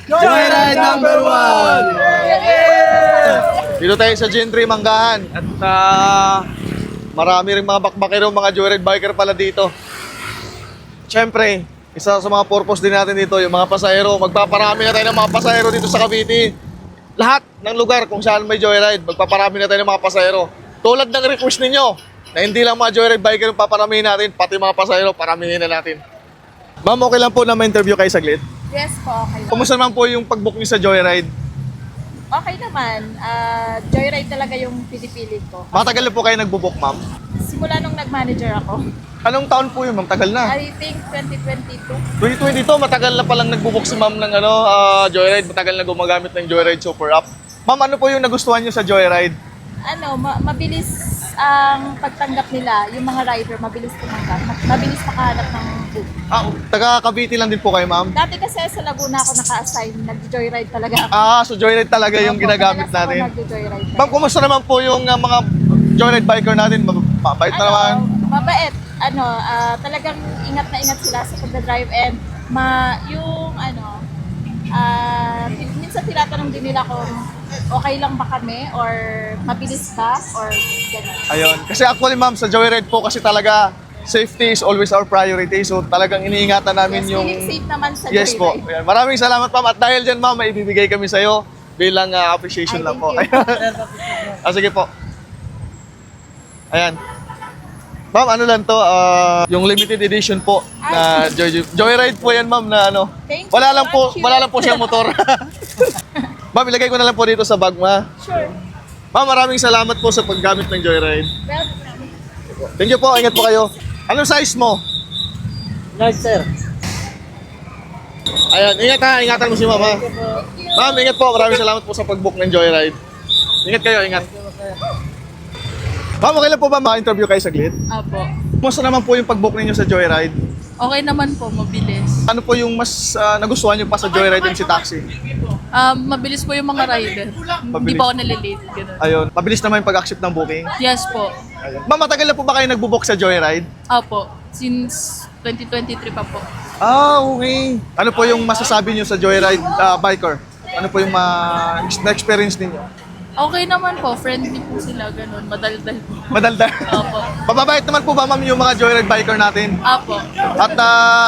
Joyride number 1! Dito tayo sa Gentry, Manggahan. At marami rin mga bakbakero, mga joyride biker pala dito. Siyempre, isa sa mga purpose din natin dito, yung mga pasahero. Magpaparami na tayo ng mga pasahero dito sa Cavite. Lahat ng lugar kung saan may joyride, magpaparami na tayo ng mga pasahero. Tulad ng request ninyo, na hindi lang mga joyride biker yung paparamihin natin, pati mga pasahero, paramihin na natin. Ma'am, okay lang po na ma-interview kayo saglit? Yes po, okay. Kumusta naman po yung pag-book niyo sa joyride? Okay naman. Joyride talaga yung pinipili ko. Matagal na po kayo nagbo-book, ma'am? Simula nung nag-manager ako. Anong taon po yun, ma'am? Tagal na. I think 2022. 2022, matagal na palang nagbo-book si ma'am ng joyride. Matagal na gumagamit ng joyride super app. Ma'am, ano po yung nagustuhan niyo sa joyride? Mabilis ang pagtanggap nila. Yung mga rider, mabilis tumanggap. Mabilis makahanap ng book. Taga Cavite lang din po kayo, ma'am? Dati kasi sa Laguna ako naka-assign. Nag-joyride talaga ako. So joyride talaga yung Opo, ginagamit madalas ako natin. nag-joyride. Ma'am, kumusta naman po yung mga joyride biker natin? Mabait na naman. Mabait. Talagang ingat na ingat sila sa pagdadrive and minsan tinatanong din nila kung okay lang ba kami or mabilis ba or gano'n. Ayun. Kasi actually, ma'am, sa joyride po kasi talaga safety is always our priority. So talagang iniingatan namin Yes, yung... feeling safe naman sa Yes po. joyride. Ayan. Maraming salamat, ma'am. At dahil dyan, ma'am, may ibibigay kami sa'yo bilang appreciation Ay, lang po. thank you. Sige po. Ayan. Ma'am, ano lang to? Yung limited edition po na joyride po yan, ma'am, na ano. Thank you. Wala lang po siyang motor. Ma'am, ilagay ko na lang po dito sa bag, ma. Sure. Ma'am, maraming salamat po sa paggamit ng joyride. Well, Thank you po. Ingat po kayo. Anong size mo? Nice, sir. Ayan, ingat ha. Ingatan mo si mama. Ma'am, ingat po. Maraming salamat po sa pag-book ng joyride. Ingat kayo, ingat. Ma'am, okay lang po ba ma-interview kayo saglit? Apo. Kumusta naman po yung pag-book ninyo sa joyride? Okay naman po, mabilis. Ano po yung mas nagustuhan nyo pa sa joyride and si taxi? Mabilis po yung mga rider. Hindi Mabilis. pa ako nalilate. Ganun. Ayun, mabilis naman yung pag-accept ng booking. Yes po. Ma'am, matagal na po ba kayo nagbo-book sa joyride? Apo. Since 2023 pa po. Okay. Ano po yung masasabi nyo sa joyride biker? Ano po yung na-experience ninyo? Okay naman po. Friendly po sila. Ganun. Madaldal po. Madaldal. Opo. Mababait naman po ba, ma'am, yung mga joyride biker natin? Apo. At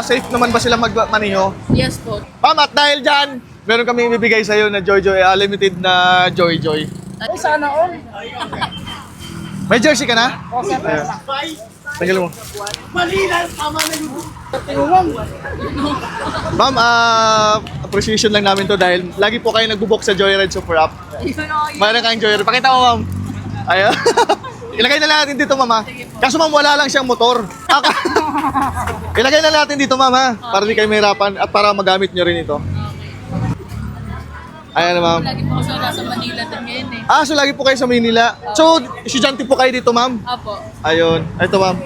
safe naman ba sila magmaniho? Yes po. Ma'am, at dahil dyan, meron kami ibibigay sa'yo na limited na Joy Joy. Sana all. May jersey ka na? Okay, Ayun. Tanggal mo. Ma'am, appreciation lang namin to dahil lagi po kayo nagbo-book sa Joyride Super App. Mayroon kayong Joyride. Pakita mo, ma'am. Ayun. Ilagay na natin dito, ma'am, ha? Kaso, ma'am, wala lang siyang motor. Ilagay na natin dito, ma'am, ha? Para di kayo mahirapan at para magamit nyo rin ito. Ayan, ma'am. Lagi po ako nasa Manila din ngayon eh. So lagi po kayo sa Manila. So, estudyante po kayo dito, ma'am? Apo. Ayun. Ito, ma'am.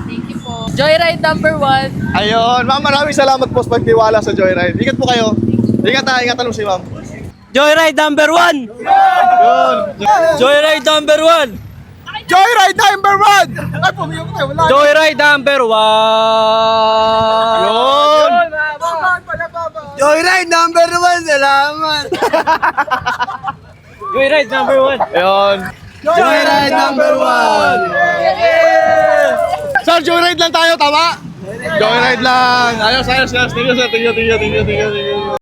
Thank you po. Joyride number 1. Ayun. Ma'am, maraming salamat po sa pagtiwala sa Joyride. Ingat po kayo. Ingat ha. Ingatan mo si ma'am. Joyride number 1! Yun. Joyride number 1! Joyride number 1! Ay, pumiyok tayo. Wala. Joyride number 1! Yun. Joyride number 1! Salamat! Joyride number 1! Ayun. Joyride number 1! Sir, Joyride lang tayo, tama? Joyride lang. Ayos, ayos, ayos. Thank you, sir. Thank you, thank you, thank you, thank you, thank you.